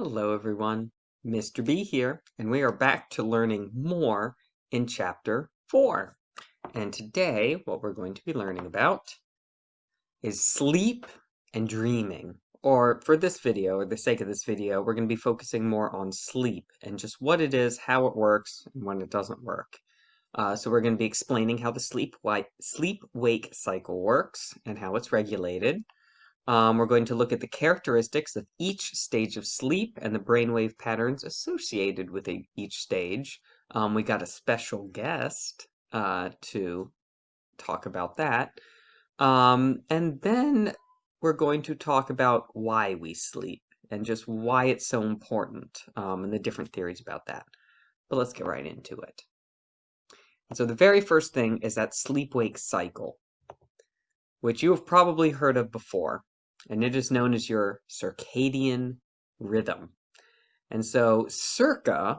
Hello everyone, Mr. B here, and we are back to learning more in Chapter 4. And today, what we're going to be learning about is sleep and dreaming. Or for this video, or the sake of this video, we're going to be focusing more on sleep and just what it is, how it works, and when it doesn't work. So we're going to be explaining how the sleep-wake cycle works and how it's regulated. We're going to look at the characteristics of each stage of sleep and the brainwave patterns associated with each stage. We got a special guest to talk about that. And then we're going to talk about why we sleep and just why it's so important and the different theories about that. But let's get right into it. And so the very first thing is that sleep-wake cycle, which you have probably heard of before, and it is known as your circadian rhythm. And so circa,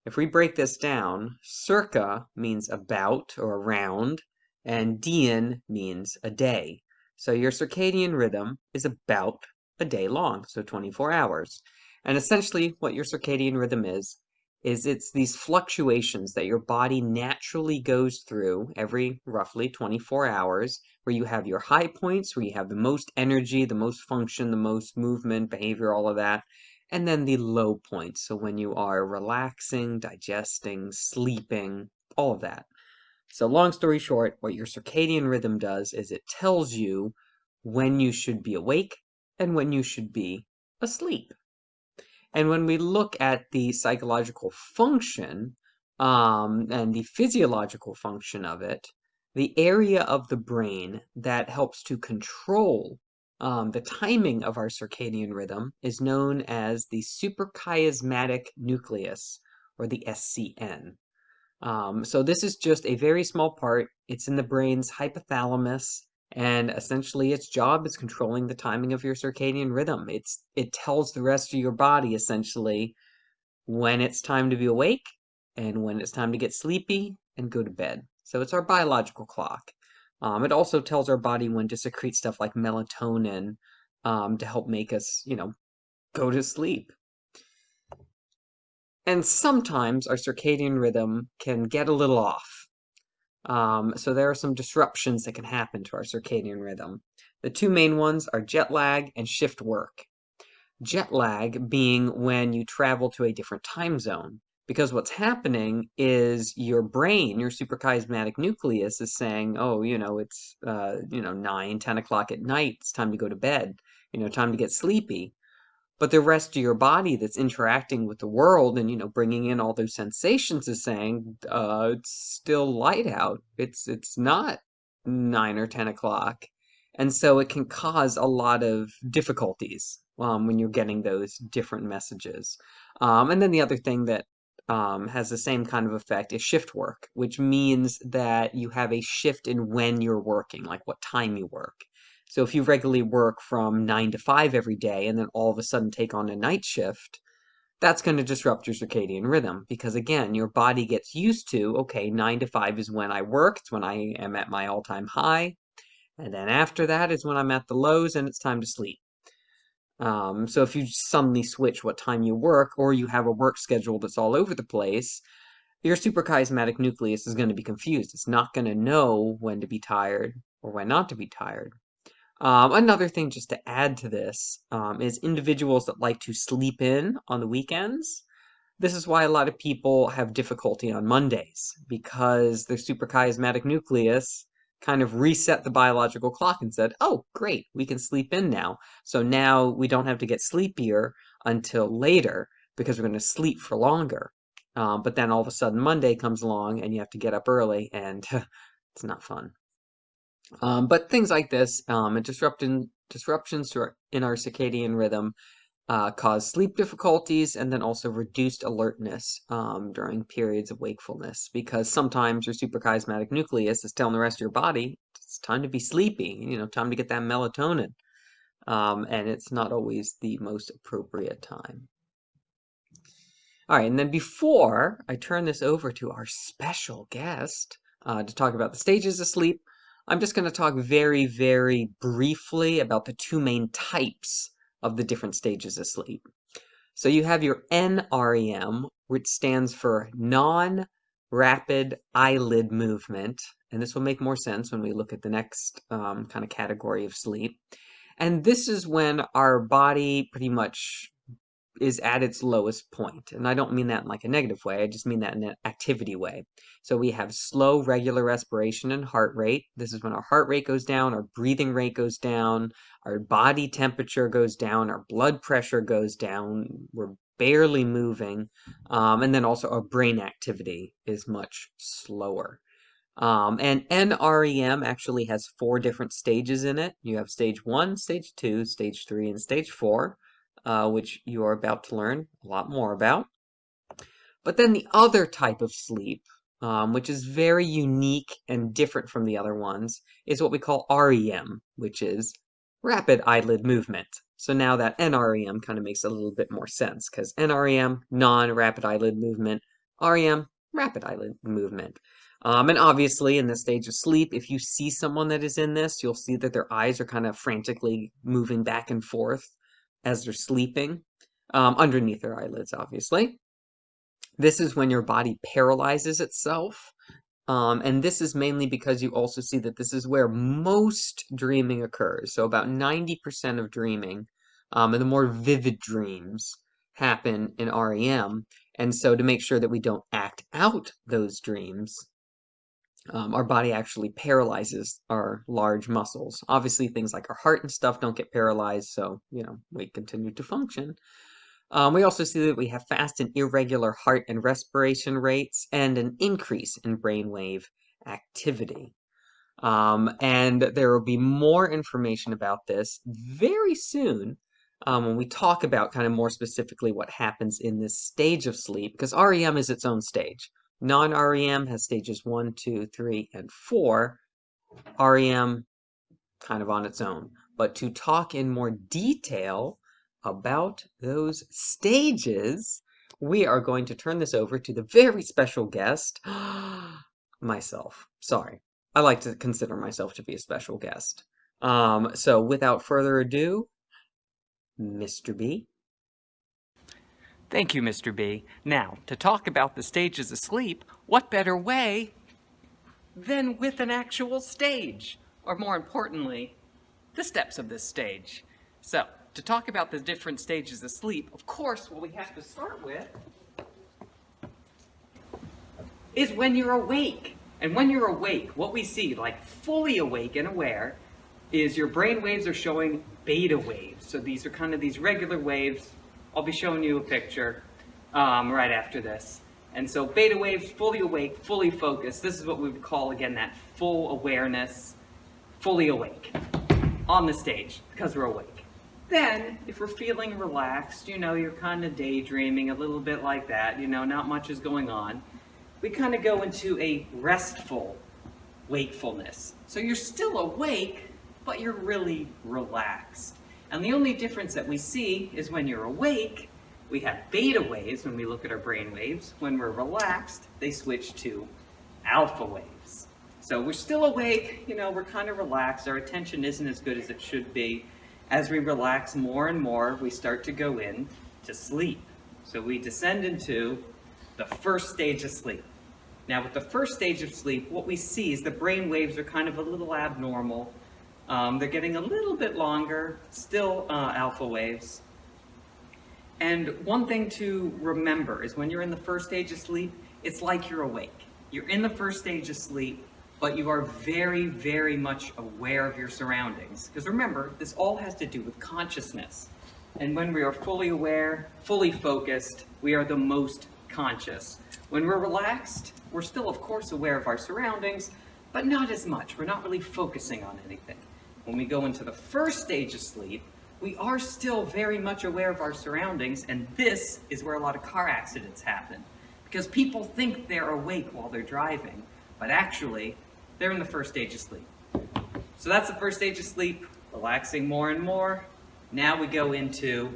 if we break this down, circa means about or around, and dian means a day. So your circadian rhythm is about a day long, so 24 hours. And essentially what your circadian rhythm is it's these fluctuations that your body naturally goes through every roughly 24 hours, where you have your high points, where you have the most energy, the most function, the most movement, behavior, all of that, and then the low points, so when you are relaxing, digesting, sleeping, all of that. So long story short, what your circadian rhythm does is it tells you when you should be awake and when you should be asleep. And when we look at the psychological function and the physiological function of it, the area of the brain that helps to control the timing of our circadian rhythm is known as the suprachiasmatic nucleus, or the SCN. So this is just a very small part. It's in the brain's hypothalamus, and essentially its job is controlling the timing of your circadian rhythm. It tells the rest of your body essentially when it's time to be awake and when it's time to get sleepy and go to bed. So it's our biological clock. It also tells our body when to secrete stuff like melatonin to help make us, go to sleep. And sometimes our circadian rhythm can get a little off. So there are some disruptions that can happen to our circadian rhythm. The two main ones are jet lag and shift work. Jet lag being when you travel to a different time zone. Because what's happening is your brain, your suprachiasmatic nucleus, is saying, oh, it's, 9, 10 o'clock at night. It's time to go to bed. Time to get sleepy. But the rest of your body that's interacting with the world and, bringing in all those sensations is saying, it's still light out. It's not 9 or 10 o'clock. And so it can cause a lot of difficulties when you're getting those different messages. And then the other thing that has the same kind of effect is shift work, which means that you have a shift in when you're working, like what time you work. So if you regularly work from 9 to 5 every day and then all of a sudden take on a night shift, that's going to disrupt your circadian rhythm because, again, your body gets used to, okay, 9 to 5 is when I work, it's when I am at my all-time high, and then after that is when I'm at the lows and it's time to sleep. So if you suddenly switch what time you work, or you have a work schedule that's all over the place, your suprachiasmatic nucleus is going to be confused. It's not going to know when to be tired or when not to be tired. Another thing just to add to this is individuals that like to sleep in on the weekends. This is why a lot of people have difficulty on Mondays, because their suprachiasmatic nucleus kind of reset the biological clock and said, oh, great, we can sleep in now. So now we don't have to get sleepier until later because we're going to sleep for longer. But then all of a sudden Monday comes along and you have to get up early and it's not fun. But things like this, and disruptions in our circadian rhythm cause sleep difficulties and then also reduced alertness during periods of wakefulness, because sometimes your suprachiasmatic nucleus is telling the rest of your body it's time to be sleepy, time to get that melatonin, and it's not always the most appropriate time. All right, and then before I turn this over to our special guest to talk about the stages of sleep, I'm just going to talk very, very briefly about the two main types of the different stages of sleep. So you have your NREM, which stands for non-rapid eyelid movement. And this will make more sense when we look at the next kind of category of sleep. And this is when our body pretty much is at its lowest point. And I don't mean that in like a negative way, I just mean that in an activity way. So we have slow, regular respiration and heart rate. This is when our heart rate goes down, our breathing rate goes down, our body temperature goes down, our blood pressure goes down, we're barely moving, and then also our brain activity is much slower. And NREM actually has 4 different stages in it. You have stage 1, stage 2, stage 3, and stage 4, which you are about to learn a lot more about. But then the other type of sleep, which is very unique and different from the other ones, is what we call REM, which is rapid eyelid movement. So now that NREM kind of makes a little bit more sense, because NREM, non-rapid eyelid movement, REM, rapid eyelid movement. And obviously, in this stage of sleep, if you see someone that is in this, you'll see that their eyes are kind of frantically moving back and forth as they're sleeping, underneath their eyelids, obviously. This is when your body paralyzes itself. And this is mainly because you also see that this is where most dreaming occurs. So about 90% of dreaming, and the more vivid dreams, happen in REM. And so to make sure that we don't act out those dreams, our body actually paralyzes our large muscles. Obviously, things like our heart and stuff don't get paralyzed, so, we continue to function. We also see that we have fast and irregular heart and respiration rates and an increase in brainwave activity. And there will be more information about this very soon when we talk about kind of more specifically what happens in this stage of sleep, because REM is its own stage. Non-REM has stages 1, 2, 3, and 4. REM kind of on its own. But to talk in more detail about those stages, we are going to turn this over to the very special guest, myself. Sorry. I like to consider myself to be a special guest. So without further ado, Mr. B. Thank you, Mr. B. Now, to talk about the stages of sleep, what better way than with an actual stage? Or more importantly, the steps of this stage. So, to talk about the different stages of sleep, of course, what we have to start with is when you're awake. And when you're awake, what we see, like fully awake and aware, is your brain waves are showing beta waves. So these are kind of these regular waves. I'll be showing you a picture right after this. And so beta waves, fully awake, fully focused. This is what we would call, again, that full awareness, fully awake on the stage because we're awake. Then, if we're feeling relaxed, you're kind of daydreaming, a little bit like that, not much is going on. We kind of go into a restful wakefulness. So you're still awake, but you're really relaxed. And the only difference that we see is when you're awake, we have beta waves when we look at our brain waves. When we're relaxed, they switch to alpha waves. So we're still awake, we're kind of relaxed. Our attention isn't as good as it should be. As we relax more and more, we start to go in to sleep. So we descend into the first stage of sleep. Now with the first stage of sleep, what we see is the brain waves are kind of a little abnormal. They're getting a little bit longer, still alpha waves. And one thing to remember is when you're in the first stage of sleep, it's like you're awake. You're in the first stage of sleep, but you are very, very much aware of your surroundings. Because remember, this all has to do with consciousness. And when we are fully aware, fully focused, we are the most conscious. When we're relaxed, we're still, of course, aware of our surroundings, but not as much. We're not really focusing on anything. When we go into the first stage of sleep, we are still very much aware of our surroundings, and this is where a lot of car accidents happen. Because people think they're awake while they're driving, but actually, they're in the first stage of sleep. So that's the first stage of sleep, relaxing more and more. Now we go into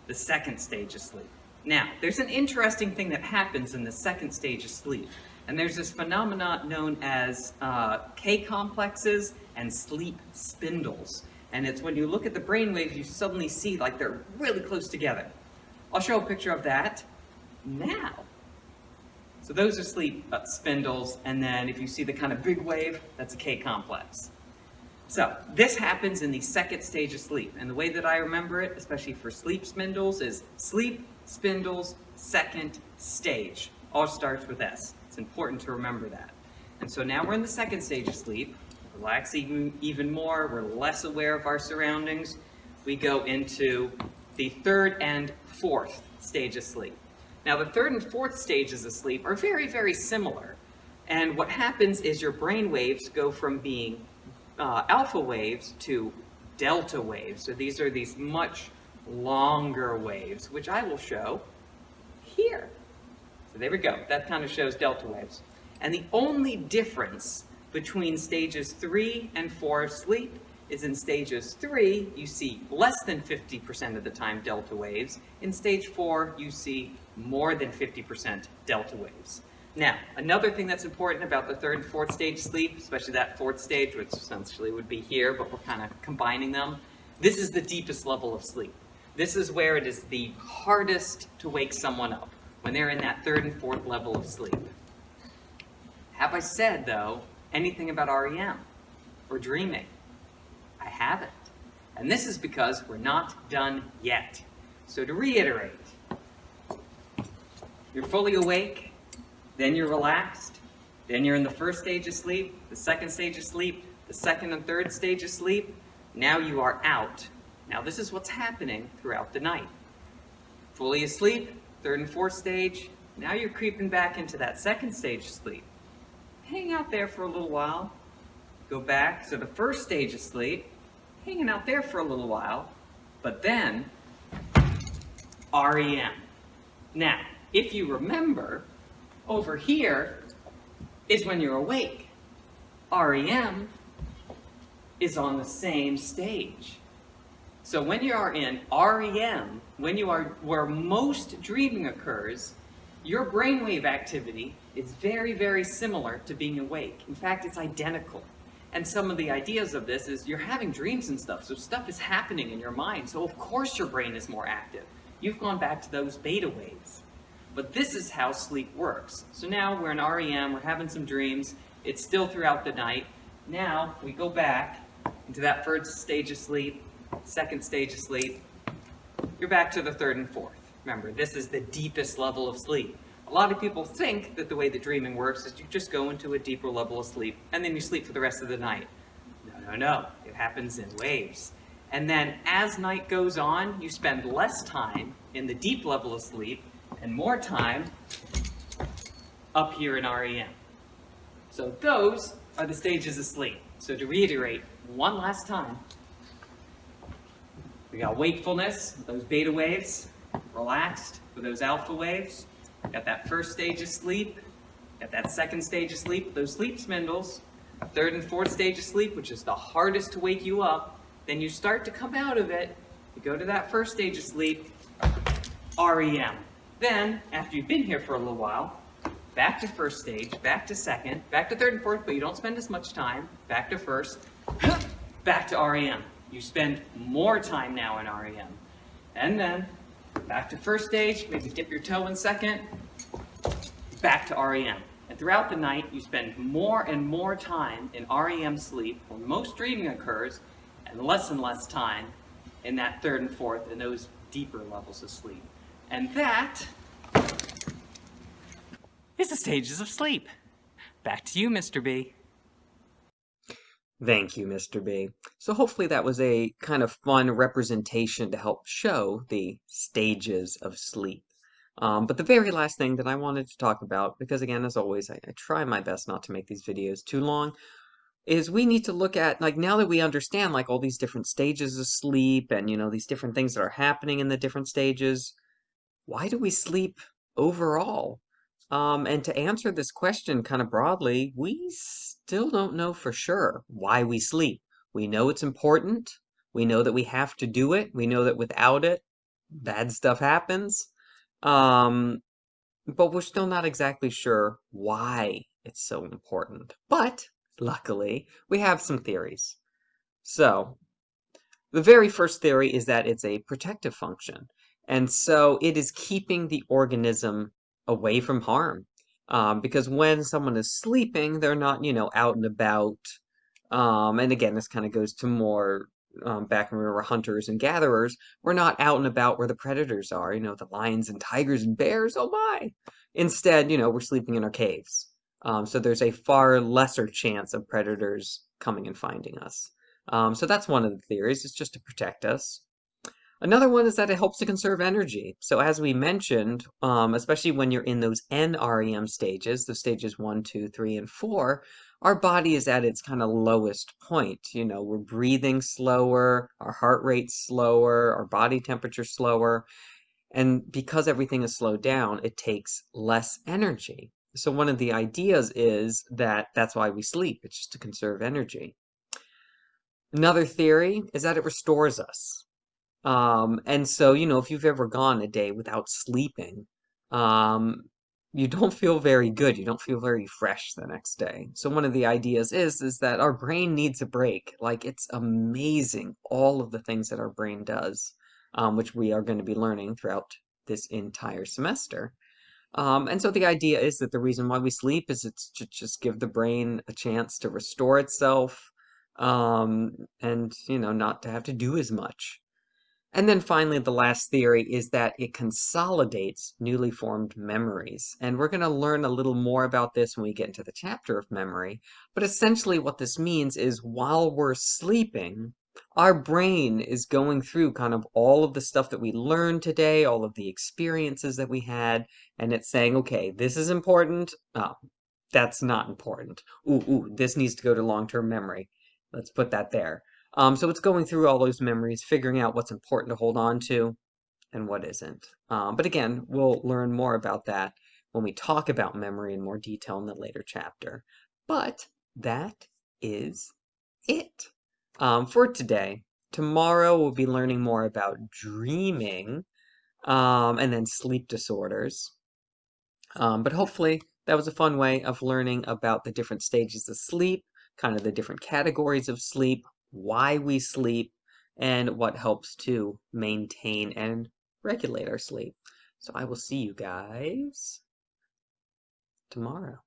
the second stage of sleep. Now, there's an interesting thing that happens in the second stage of sleep. And there's this phenomenon known as K-complexes and sleep spindles. And it's when you look at the brain waves, you suddenly see like they're really close together. I'll show a picture of that now. So those are sleep spindles, and then if you see the kind of big wave, that's a K complex. So this happens in the second stage of sleep, and the way that I remember it, especially for sleep spindles, is sleep spindles second stage. All starts with S. It's important to remember that. And so now we're in the second stage of sleep. Relax even more. We're less aware of our surroundings. We go into the third and fourth stage of sleep. Now, the third and fourth stages of sleep are very, very similar. And what happens is your brain waves go from being alpha waves to delta waves. So these are these much longer waves, which I will show here. So there we go. That kind of shows delta waves. And the only difference between stages 3 and 4 of sleep is in stages 3, you see less than 50% of the time delta waves. In stage 4, you see more than 50% delta waves. Now, another thing that's important about the third and fourth stage of sleep, especially that fourth stage, which essentially would be here, but we're kind of combining them, this is the deepest level of sleep. This is where it is the hardest to wake someone up, when they're in that third and fourth level of sleep. Have I said, though, anything about REM or dreaming? I haven't. And this is because we're not done yet. So to reiterate, you're fully awake, then you're relaxed, then you're in the first stage of sleep, the second stage of sleep, the second and third stage of sleep. Now you are out. Now this is what's happening throughout the night. Fully asleep, third and fourth stage. Now you're creeping back into that second stage of sleep. Hang out there for a little while. Go back to the first stage of sleep, hanging out there for a little while, but then REM. Now, if you remember, over here is when you're awake. REM is on the same stage. So when you are in REM, when you are where most dreaming occurs, your brainwave activity is very, very similar to being awake. In fact, it's identical. And some of the ideas of this is you're having dreams and stuff, so stuff is happening in your mind. So of course your brain is more active. You've gone back to those beta waves. But this is how sleep works. So now we're in REM, we're having some dreams. It's still throughout the night. Now we go back into that first stage of sleep, second stage of sleep. You're back to the third and fourth. Remember, this is the deepest level of sleep. A lot of people think that the way that dreaming works is you just go into a deeper level of sleep and then you sleep for the rest of the night. No. It happens in waves. And then as night goes on, you spend less time in the deep level of sleep and more time up here in REM. So those are the stages of sleep. So to reiterate one last time, we got wakefulness, those beta waves, relaxed with those alpha waves, got that first stage of sleep, got that second stage of sleep, those sleep spindles, third and fourth stage of sleep, which is the hardest to wake you up. Then you start to come out of it, you go to that first stage of sleep, REM. Then, after you've been here for a little while, back to first stage, back to second, back to third and fourth, but you don't spend as much time, back to first, back to REM. You spend more time now in REM. And then, back to first stage, maybe dip your toe in second, back to REM. And throughout the night, you spend more and more time in REM sleep, where most dreaming occurs, and less time in that third and fourth, in those deeper levels of sleep. And that is the stages of sleep. Back to you, Mr. B. Thank you, Mr. B. So hopefully that was a kind of fun representation to help show the stages of sleep. But the very last thing that I wanted to talk about, because again, as always, I try my best not to make these videos too long, is we need to look at, like, now that we understand, like, all these different stages of sleep and, these different things that are happening in the different stages, why do we sleep overall? And to answer this question kind of broadly, we still don't know for sure why we sleep. We know it's important. We know that we have to do it. We know that without it, bad stuff happens. But we're still not exactly sure why it's so important. But luckily, we have some theories. So, the very first theory is that it's a protective function. And so it is keeping the organism away from harm. Because when someone is sleeping, they're not, out and about. And again, this kind of goes to more back when we were hunters and gatherers. We're not out and about where the predators are, the lions and tigers and bears, oh my. Instead, we're sleeping in our caves. So there's a far lesser chance of predators coming and finding us. So that's one of the theories, is just to protect us. Another one is that it helps to conserve energy. So as we mentioned, especially when you're in those NREM stages, the stages 1, 2, 3, and 4, our body is at its kind of lowest point. We're breathing slower, our heart rate's slower, our body temperature slower. And because everything is slowed down, it takes less energy. So one of the ideas is that that's why we sleep. It's just to conserve energy. Another theory is that it restores us. And so, if you've ever gone a day without sleeping, um, you don't feel very good. You don't feel very fresh the next day. So one of the ideas is that our brain needs a break. Like it's amazing all of the things that our brain does, which we are going to be learning throughout this entire semester. And so the idea is that the reason why we sleep is it's to just give the brain a chance to restore itself, and not to have to do as much. And then finally, the last theory is that it consolidates newly formed memories. And we're going to learn a little more about this when we get into the chapter of memory. But essentially, what this means is while we're sleeping, our brain is going through kind of all of the stuff that we learned today, all of the experiences that we had, and it's saying, okay, this is important. Oh, that's not important. This needs to go to long-term memory. Let's put that there. So it's going through all those memories, figuring out what's important to hold on to and what isn't. But again, we'll learn more about that when we talk about memory in more detail in the later chapter. But that is it for today. Tomorrow we'll be learning more about dreaming, and then sleep disorders. But hopefully that was a fun way of learning about the different stages of sleep, kind of the different categories of sleep, why we sleep, and what helps to maintain and regulate our sleep. So I will see you guys tomorrow.